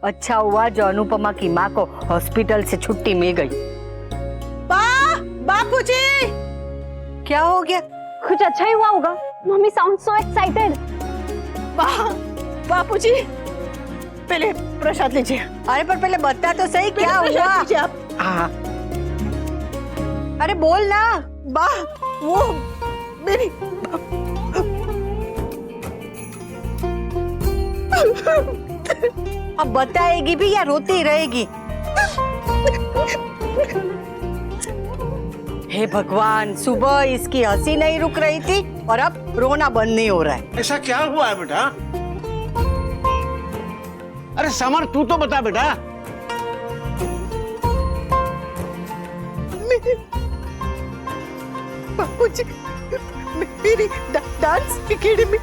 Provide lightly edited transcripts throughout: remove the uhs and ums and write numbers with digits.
अच्छा हुआ जो अनुपमा की माँ को हॉस्पिटल से छुट्टी मिल गई। बापूजी, क्या हो गया? कुछ अच्छा ही हुआ होगा। Mummy sound so excited. Bapuji, पहले प्रसाद लीजिए। अरे पर पहले बता तो सही क्या हुआ? आप। हाँ, अरे बोल ना। वो मेरी अब बताएगी भी या रोती रहेगी? हे भगवान, सुबह इसकी हंसी नहीं रुक रही थी और अब रोना बंद नहीं हो रहा है। ऐसा क्या हुआ है बेटा? अरे समर, तू तो बता बेटा। बापूजी, मेरी डांस एकेडमी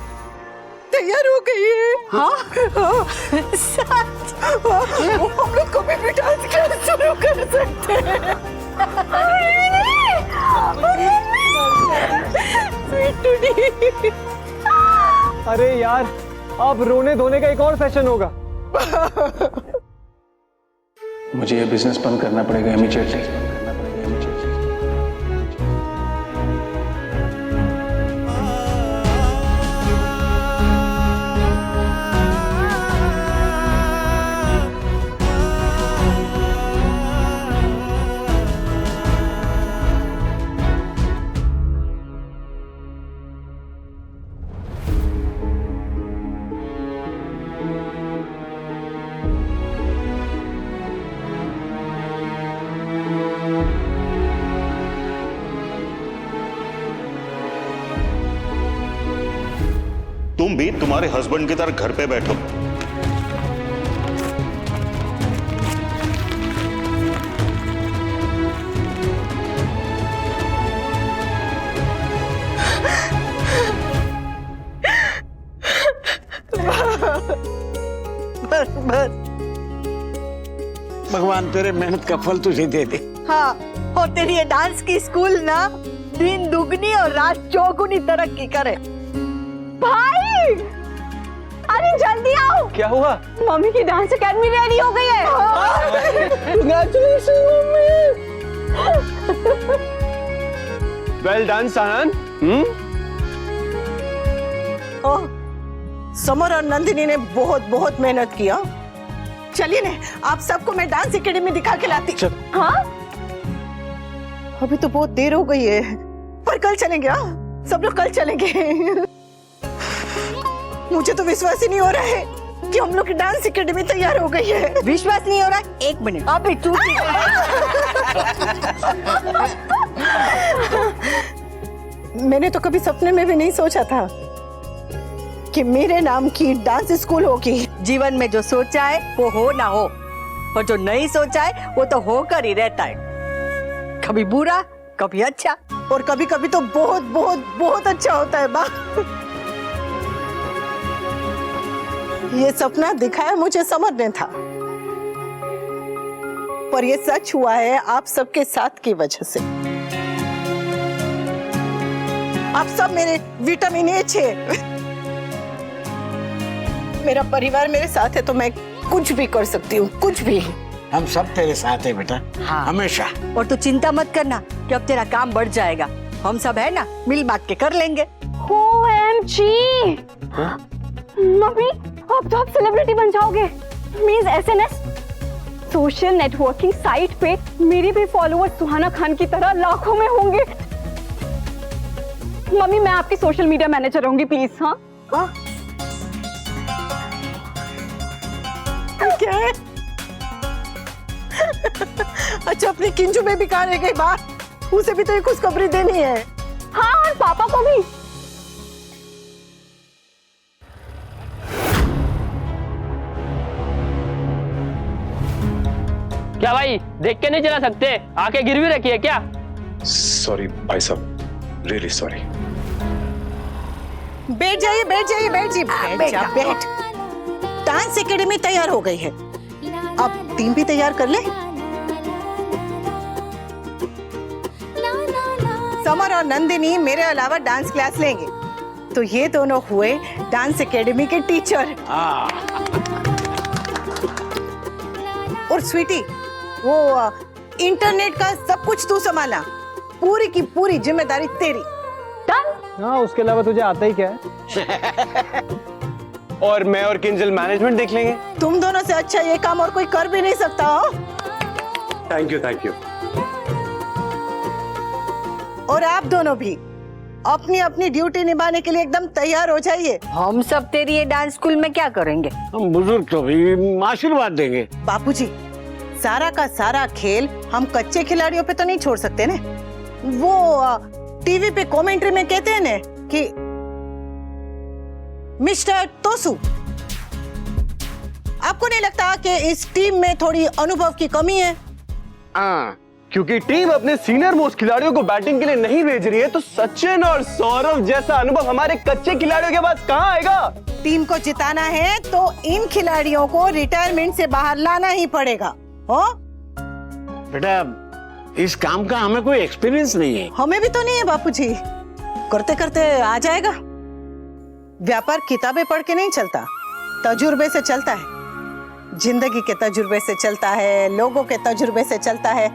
तैयार हो गई है। हाँ? सच? हम लोग कभी भी डांस क्लास शुरू कर सकते हैं। अरे यार, अब रोने धोने का एक और सेशन होगा। मुझे ये बिजनेस बंद करना पड़ेगा इमीडिएटली। तुम भी तुम्हारे हस्बैंड की तरह घर पे बैठो। बस। भगवान तेरे मेहनत का फल तुझे दे दे। हाँ, और तेरी ये डांस की स्कूल ना दिन दुगनी और रात चौगुनी तरक्की करे। भाई, अरे जल्दी आओ। क्या हुआ? मम्मी की डांस एकेडमी रेडी हो गई है। Congratulations, mummy. Well done, Sanan. Summer और नंदिनी ने बहुत बहुत मेहनत किया। चलिए ने, आप सबको मैं डांस एकेडमी दिखा के लाती। हाँ? अभी तो बहुत देर हो गई है, पर कल चलेंगे। हाँ, सब लोग कल चलेंगे। मुझे तो विश्वास ही नहीं हो रहा है कि हम लोग की डांस एकेडमी तैयार हो गई है। विश्वास नहीं हो रहा? एक मिनट, अभी तू मैंने तो कभी सपने में भी नहीं सोचा था कि मेरे नाम की डांस स्कूल होगी। जीवन में जो सोचा है वो हो ना हो, और जो नहीं सोचा है वो तो होकर ही रहता है। कभी बुरा, कभी अच्छा, और कभी कभी तो बहुत बहुत बहुत अच्छा होता है। ये सपना दिखाया मुझे समर ने था, पर ये सच हुआ है आप सबके साथ की वजह से। आप सब मेरे विटामिन ए छे। मेरा परिवार मेरे साथ है तो मैं कुछ भी कर सकती हूँ, कुछ भी। हम सब तेरे साथ हैं बेटा। हाँ। हमेशा। और तू चिंता मत करना कि अब तेरा काम बढ़ जाएगा। हम सब है ना, मिल बांट के कर लेंगे। OMG! मम्मी, अब तो आप सेलिब्रिटी बन जाओगे। Means SNS social networking site पे मेरे भी फॉलोअर्स सुहाना खान की तरह लाखों में होंगे। मम्मी, मैं आपकी सोशल मीडिया मैनेजर रहूंगी, प्लीज। हाँ? क्या है? अच्छा, अपनी किंजू में भी कहाँ रह गई बात? उसे भी तो ये खुशखबरी देनी है। हाँ, और पापा को भी। क्या भाई, देख के नहीं चला सकते? आके गिरवी रखी है क्या? सॉरी भाई साहब, रियली सॉरी। बैठ जाइए, बैठ जाइए, बैठ जाइए, बैठ जा, बैठ। डांस एकेडमी तैयार हो गई है, अब टीम भी तैयार कर ले। समर और नंदिनी मेरे अलावा डांस क्लास लेंगे, तो ये दोनों हुए डांस एकेडमी के टीचर। और स्वीटी, वो इंटरनेट का सब कुछ तू संभालना, पूरी की पूरी जिम्मेदारी तेरी। हाँ, उसके अलावा तुझे आता ही क्या है? और मैं और किंजल मैनेजमेंट देख लेंगे। तुम दोनों से अच्छा ये काम और कोई कर भी नहीं सकता हो। Thank you, thank you. और आप दोनों भी अपनी अपनी ड्यूटी निभाने के लिए एकदम तैयार हो जाइए। हम सब तेरी ये डांस स्कूल में क्या करेंगे? हम बुजुर्ग तो भी आशीर्वाद देंगे। बापूजी, सारा का सारा खेल हम कच्चे खिलाड़ियों पे तो नहीं छोड़ सकते ना। वो टीवी पे कमेंट्री में कहते हैं ना कि मिस्टर तोसू, आपको नहीं लगता कि इस टीम में थोड़ी अनुभव की कमी है? हाँ, क्योंकि टीम अपने सीनियर मोस्ट खिलाड़ियों को बैटिंग के लिए नहीं भेज रही है, तो सचिन और सौरव जैसा अनुभव हमारे कच्चे खिलाड़ियों के पास कहाँ आएगा? टीम को जिताना है तो इन खिलाड़ियों को रिटायरमेंट से बाहर लाना ही पड़ेगा। हो? बेटा इस काम का हमें कोई एक्सपीरियंस नहीं है। हमें भी तो नहीं है बापूजी, करते करते आ जाएगा। व्यापार किताबें पढ़ के नहीं चलता, तजुर्बे से चलता है। जिंदगी के तजुर्बे से चलता है, लोगों के तजुर्बे से चलता है।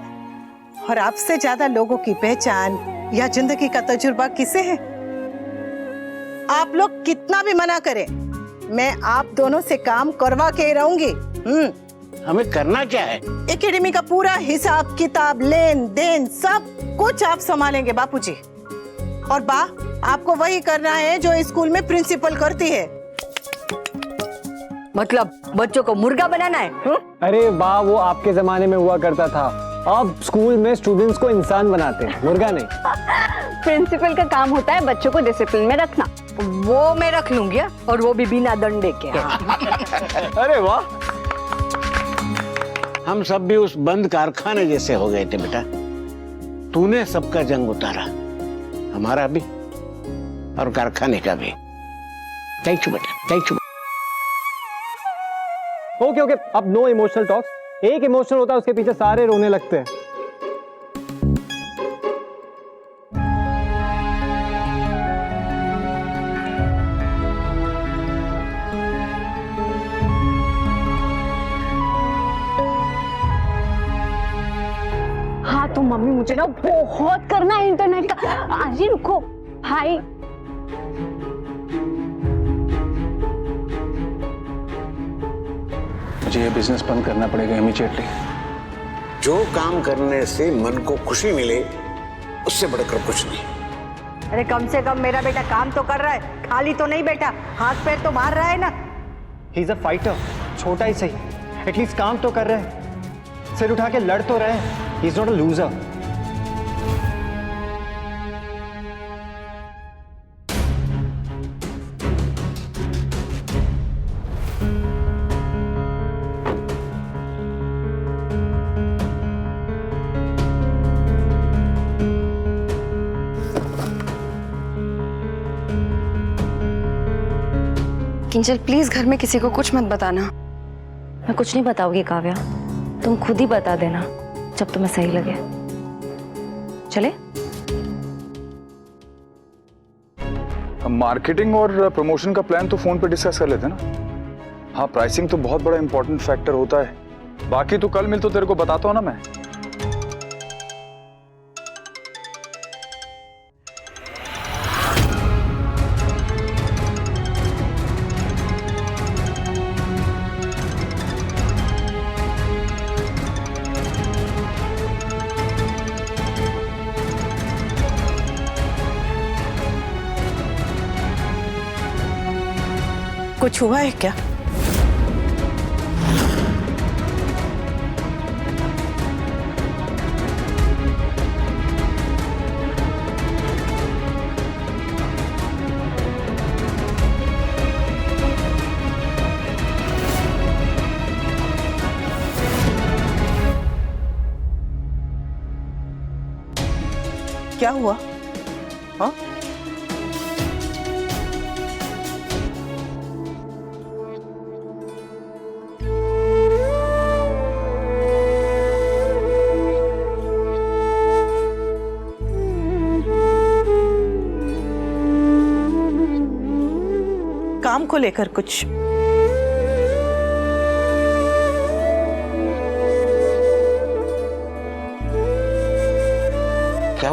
और आपसे ज्यादा लोगों की पहचान या जिंदगी का तजुर्बा किसे है? आप लोग कितना भी मना करें, मैं आप दोनों से काम करवा के ही रहूंगी। हमें करना क्या है? एकेडमी का पूरा हिसाब किताब, लेन देन सब कुछ आप संभालेंगे बापूजी। और बा, आपको वही करना है जो स्कूल में प्रिंसिपल करती है। मतलब बच्चों को मुर्गा बनाना है? अरे वाह, वो आपके जमाने में हुआ करता था। अब स्कूल में स्टूडेंट्स को इंसान बनाते हैं, मुर्गा नहीं। प्रिंसिपल का काम होता है बच्चों को डिसिप्लिन में रखना। वो मैं रख लूंगी, और वो भी बिना डंडे के। अरे वाह, हम सब भी उस बंद कारखाने जैसे हो गए थे बेटा। तूने सबका जंग उतारा, हमारा भी और कारखाने का भी। थैंक यू बेटा, थैंक यू। ओके ओके, अब नो इमोशनल टॉक्स। एक इमोशनल होता है, उसके पीछे सारे रोने लगते हैं। हाँ तो मम्मी, मुझे ना बहुत करना है इंटरनेट का। आज ही रुको भाई। मुझे ये बिजनेस बंद करना पड़ेगा इमीडिएटली। जो काम करने से मन को खुशी मिले, उससे बढ़कर कुछ नहीं। अरे कम से कम मेरा बेटा काम तो कर रहा है, खाली तो नहीं बैठा, हाथ पैर तो मार रहा है ना। ही इज अ फाइटर, छोटा ही सही, एटलीस्ट काम तो कर रहे हैं, सिर उठा के लड़ तो रहे हैं। He is not a loser. Kinjal please घर में किसी को कुछ मत बताना। मैं कुछ नहीं बताऊंगी काव्या, तुम खुद ही बता देना जब तुम्हें सही लगे। चले? मार्केटिंग और प्रमोशन का प्लान तो फोन पे डिस्कस कर लेते हैं ना। हाँ, प्राइसिंग तो बहुत बड़ा इंपॉर्टेंट फैक्टर होता है। बाकी तो कल मिल तो तेरे को बताता हूँ ना मैं। कुछ हुआ है क्या? क्या हुआ? हाँ? काम को लेकर कुछ?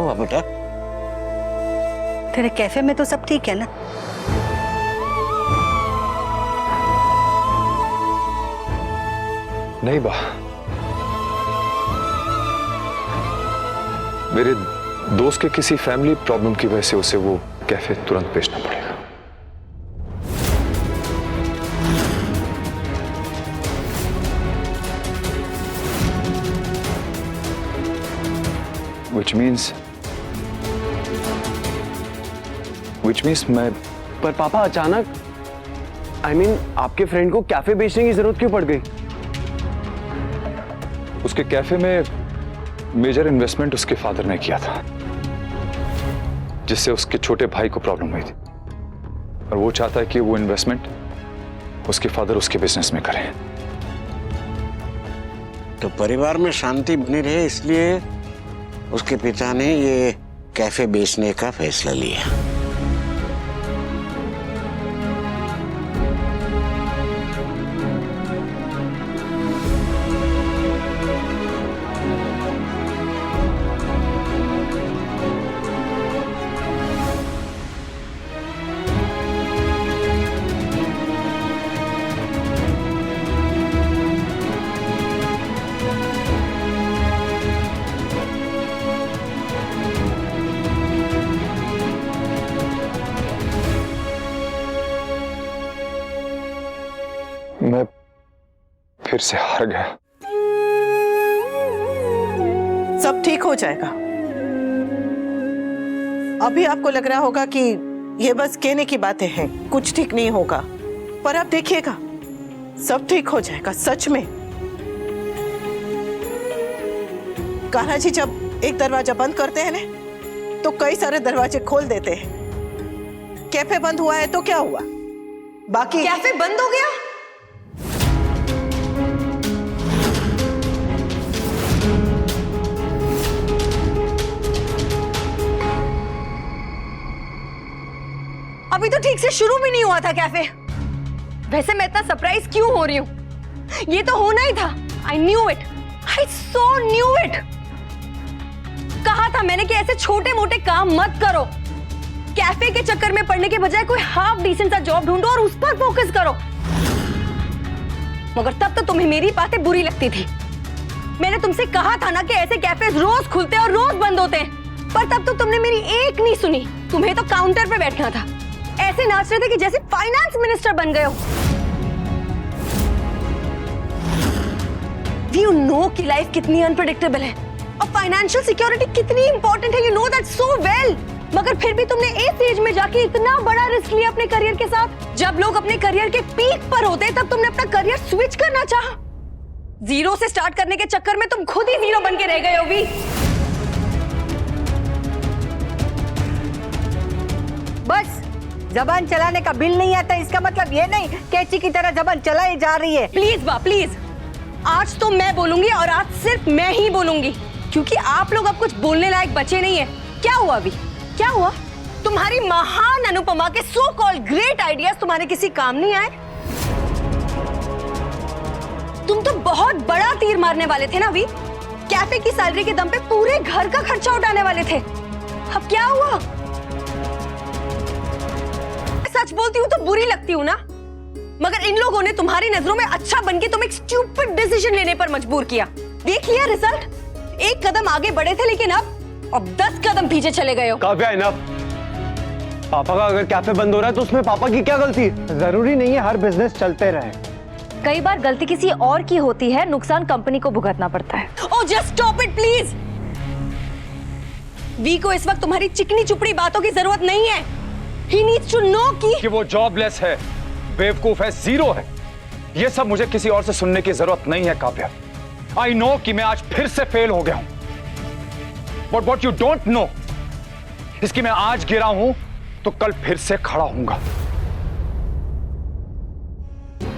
हुआ बेटा? तेरे कैफे में तो सब ठीक है ना? नहीं बा, मेरे दोस्त के किसी फैमिली प्रॉब्लम की वजह से उसे वो कैफे तुरंत बेचना पड़ेगा। Which means मैं पर पापा अचानक आपके फ्रेंड को कैफे बेचने की जरूरत क्यों पड़ गई? उसके कैफे में मेजर इन्वेस्टमेंट उसके फादर ने किया था, जिससे उसके छोटे भाई को प्रॉब्लम हुई थी, और वो चाहता है कि वो इन्वेस्टमेंट उसके फादर उसके बिजनेस में करें। तो परिवार में शांति बनी रहे इसलिए उसके पिता ने ये कैफे बेचने का फैसला लिया। मैं फिर से हार गया। सब ठीक हो जाएगा। अभी आपको लग रहा होगा कि ये बस कहने की बातें हैं, कुछ ठीक नहीं होगा, पर आप देखिएगा सब ठीक हो जाएगा सच में। कान्हा जी जब एक दरवाजा बंद करते हैं ना तो कई सारे दरवाजे खोल देते हैं। कैफे बंद हुआ है तो क्या हुआ, बाकी कैफे बंद हो गया? अभी तो ठीक से शुरू भी नहीं हुआ था कैफे। वैसे मैं इतना सरप्राइज क्यों हो रही हूँ? ये तो होना ही था। I knew it. I so knew it. कहा था मैंने कि ऐसे छोटे मोटे काम मत करो। कैफे के चक्कर में पड़ने के बजाय कोई हाफ डिसेंट सा जॉब ढूंढो और उस पर फोकस करो। मगर तब तो तुम्हें मेरी बातें बुरी लगती थी। मैंने तुमसे कहा था ना कि ऐसे कैफे रोज खुलते और रोज बंद होते हैं, पर तब तो तुमने मेरी एक नहीं सुनी। तुम्हें तो काउंटर पे बैठना था, ऐसे नाच रहे थे कि जैसे फाइनेंस मिनिस्टर बन गए हो। You know कि लाइफ कितनी अनप्रेडिक्टेबल है और फाइनेंशियल सिक्योरिटी कितनी इंपॉर्टेंट है। You know that so well. मगर फिर भी तुमने इस एज में जाके इतना बड़ा रिस्क लिया अपने करियर के साथ। जब लोग अपने करियर के पीक पर होते तब तुमने अपना करियर स्विच करना चाहा। जीरो से स्टार्ट करने के चक्कर में तुम खुद ही जीरो बन के रह गए हो भी। बस जबान चलाने का बिल नहीं आता, इसका मतलब ये नहीं कैची की तरह जबान चलाई जा रही है। प्लीज बा प्लीज, आज तो मैं बोलूंगी और आज सिर्फ मैं ही बोलूंगी, क्योंकि आप लोग अब कुछ बोलने लायक बचे नहीं है। क्या हुआ अभी? क्या हुआ? तुम्हारी महान अनुपमा के सो कॉल्ड ग्रेट आइडियाज तुम्हारे किसी काम नहीं आए? तुम तो बहुत बड़ा तीर मारने वाले थे ना अभी। कैफे की सैलरी के दम पे पूरे घर का खर्चा उठाने वाले थे। अब क्या हुआ? सच बोलती हूँ तो बुरी लगती हूँ ना, मगर इन लोगों ने तुम्हारी नजरों में अच्छा बनके तुम एक स्टूपिड डिसीजन लेने पर मजबूर किया। देख लिया रिजल्ट। एक कदम आगे बढ़े थे लेकिन अब 10 कदम पीछे चले गए हो। काव्या इनफ। पापा का अगर कैफे बंद हो रहा है तो उसमें पापा की क्या गलती है? जरूरी नहीं है हर बिजनेस चलते रहे। कई बार गलती किसी और की होती है, नुकसान कंपनी को भुगतना पड़ता है। Oh just stop it please. वी को इस वक्त तुम्हारी चिकनी चुपड़ी बातों की जरूरत नहीं है। He needs to know कि वो जॉबलेस है, बेवकूफ है, जीरो है। ये सब मुझे किसी और से सुनने की जरूरत नहीं है काव्या। आई नो कि मैं आज फिर से फेल हो गया हूं, but what you don't know इसकी मैं आज गिरा हूं तो कल फिर से खड़ा होऊंगा।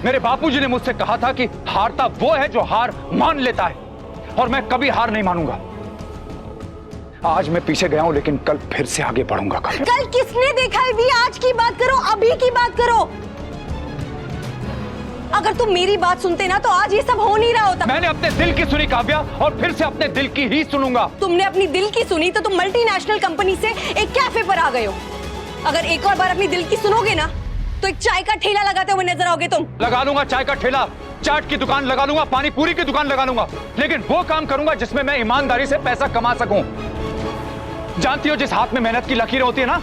मेरे बापूजी ने मुझसे कहा था कि हारता वो है जो हार मान लेता है, और मैं कभी हार नहीं मानूंगा। आज मैं पीछे गया हूं लेकिन कल फिर से आगे बढ़ूंगा। कल किसने देखा है भी? आज की बात करो, अभी की बात करो। अगर तुम मेरी बात सुनते ना तो आज ये सब हो नहीं रहा होता। मैंने अपने दिल की सुनी काव्या, और फिर से अपने दिल की ही सुनूंगा। तुमने अपनी दिल की सुनी तो तुम मल्टीनेशनल कंपनी से एक कैफे पर आ गए हो। अगर एक और बार अपनी दिल की सुनोगे ना तो एक चाय का ठेला लगाते हुए नजर आओगे तुम। लगा लूंगा चाय का ठेला, चाट की दुकान लगा लूंगा, पानी पूरी की दुकान लगा लूंगा, लेकिन वो काम करूंगा जिसमें मैं ईमानदारी से पैसा कमा सकूं। जानती हो, जिस हाथ में मेहनत की लकीरें होती है ना,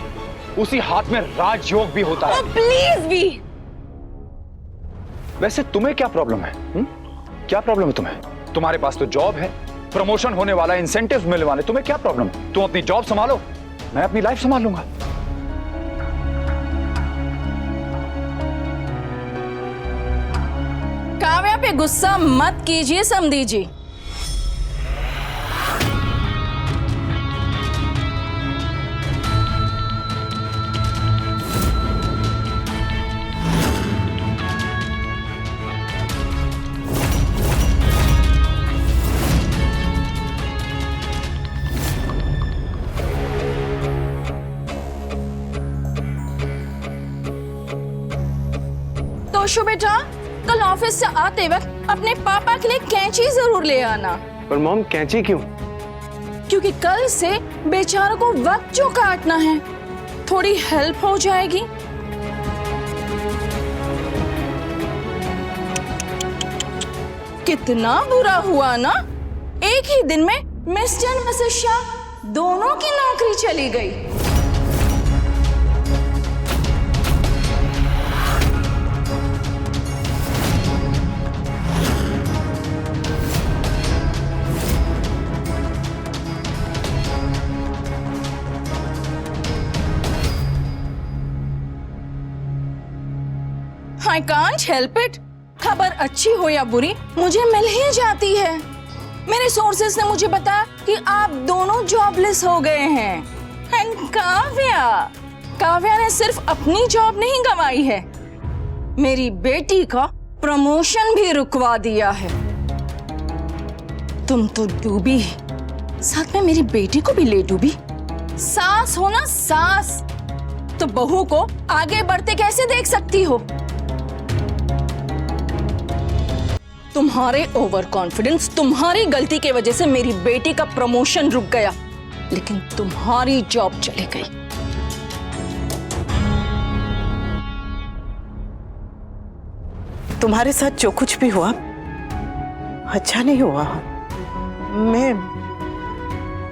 उसी हाथ में राजयोग भी होता है। प्लीज भी। वैसे तुम्हें क्या प्रॉब्लम है? क्या प्रॉब्लम है तुम्हें? तुम्हारे पास तो जॉब है, प्रमोशन होने वाला, इंसेंटिव मिलने वाले, तुम्हें क्या प्रॉब्लम? तुम अपनी जॉब संभालो, मैं अपनी लाइफ संभाल लूंगा। काव्या पे गुस्सा मत कीजिए समधी जी। तो शु बेटा, कल ऑफिस से आते वक्त अपने पापा के लिए कैंची जरूर ले आना। पर मॉम कैंची क्यों? क्योंकि कल से बेचारों को वक्त जो काटना है, थोड़ी हेल्प हो जाएगी। कितना बुरा हुआ ना, एक ही दिन में मिस्टर मिसेस शाह दोनों की नौकरी चली गई। I can't help it। खबर अच्छी हो या बुरी, मुझे मिल ही जाती है। मेरे सोर्सेस ने मुझे बताया कि आप दोनों जॉबलेस हो गए हैं। एंड काव्या ने सिर्फ अपनी जॉब नहीं गंवाई है, मेरी बेटी का प्रमोशन भी रुकवा दिया है। तुम तो डूबी, साथ में मेरी बेटी को भी ले डूबी। सास हो ना सास, तो बहू को आगे बढ़ते कैसे देख सकती हो? तुम्हारे ओवर कॉन्फिडेंस, तुम्हारी गलती की वजह से मेरी बेटी का प्रमोशन रुक गया, लेकिन तुम्हारी जॉब चली गई। तुम्हारे साथ जो कुछ भी हुआ अच्छा नहीं हुआ।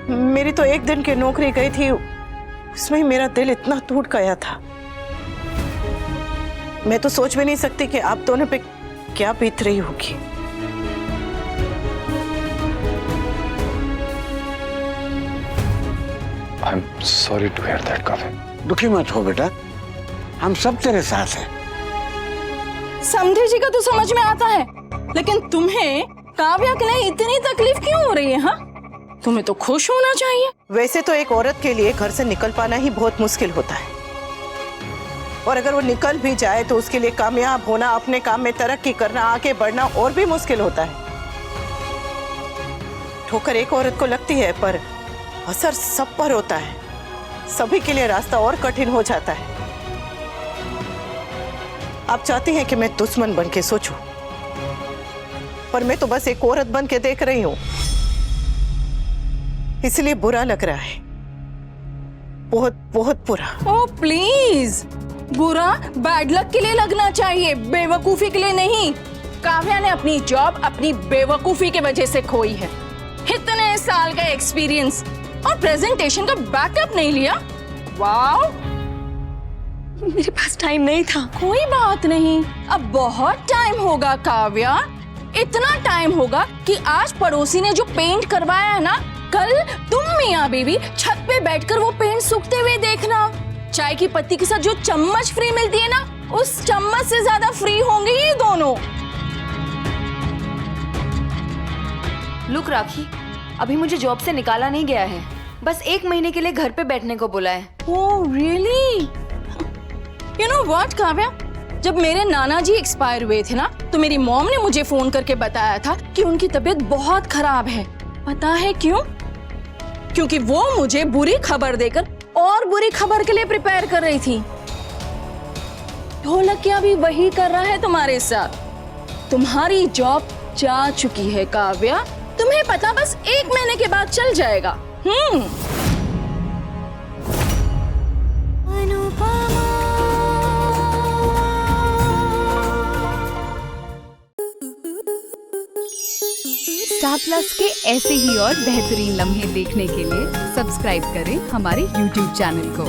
मेरी तो एक दिन की नौकरी गई थी, उसमें ही मेरा दिल इतना टूट गया था। मैं तो सोच भी नहीं सकती कि आप दोनों पे क्या बीत रही होगी। I'm sorry to hear that, Kavya. दुखी मत हो बेटा, हम सब तेरे साथ हैं। समझे जी का तो समझ में आता है, लेकिन तुम्हें काव्या के लिए इतनी तकलीफ क्यों हो रही है? हाँ, तुम्हें तो खुश होना चाहिए। वैसे तो एक औरत के लिए घर से निकल पाना ही बहुत मुश्किल होता है, और अगर वो निकल भी जाए तो उसके लिए कामयाब होना, अपने काम में तरक्की करना, आगे बढ़ना और भी मुश्किल होता है। ठोकर एक औरत को लगती है, पर असर सब पर होता है। सभी के लिए रास्ता और कठिन हो जाता है। आप चाहती हैं कि मैं दुश्मन बन के सोचूं, पर मैं तो बस एक औरत बन के देख रही हूं, इसलिए बुरा लग रहा है, बहुत बहुत बुरा। ओह प्लीज, बुरा बैड लक के लिए लगना चाहिए, बेवकूफी के लिए नहीं। काव्या ने अपनी जॉब अपनी बेवकूफी की वजह से खोई है। इतने साल का एक्सपीरियंस और प्रेजेंटेशन का बैकअप नहीं लिया। वाओ, मेरे पास टाइम नहीं था। कोई बात नहीं, अब बहुत टाइम होगा काव्या। इतना टाइम होगा कि आज पड़ोसी ने जो पेंट करवाया है ना, कल तुम मियां बीवी छत पे बैठकर वो पेंट सूखते हुए देखना। चाय की पत्ती के साथ जो चम्मच फ्री मिलती है ना, उस चम्मच से ज्यादा फ्री होंगे ये दोनों। लुक राखी, अभी मुझे जॉब से निकाला नहीं गया है, बस 1 महीने के लिए घर पे बैठने को बोला है। Oh really? You know what Kavya, जब मेरे नाना जी एक्सपायर हुए थे ना, तो मेरी मॉम ने मुझे फोन करके बताया था कि उनकी तबीयत बहुत खराब है। पता है क्यों? क्योंकि वो मुझे बुरी खबर देकर और बुरी खबर के लिए प्रिपेयर कर रही थी। ढोलकिया भी वही कर रहा है तुम्हारे साथ। तुम्हारी जॉब जा चुकी है काव्या, तुम्हें पता बस 1 महीने के बाद चल जाएगा। स्टार प्लस के ऐसे ही और बेहतरीन लम्हे देखने के लिए सब्सक्राइब करें हमारे YouTube चैनल को।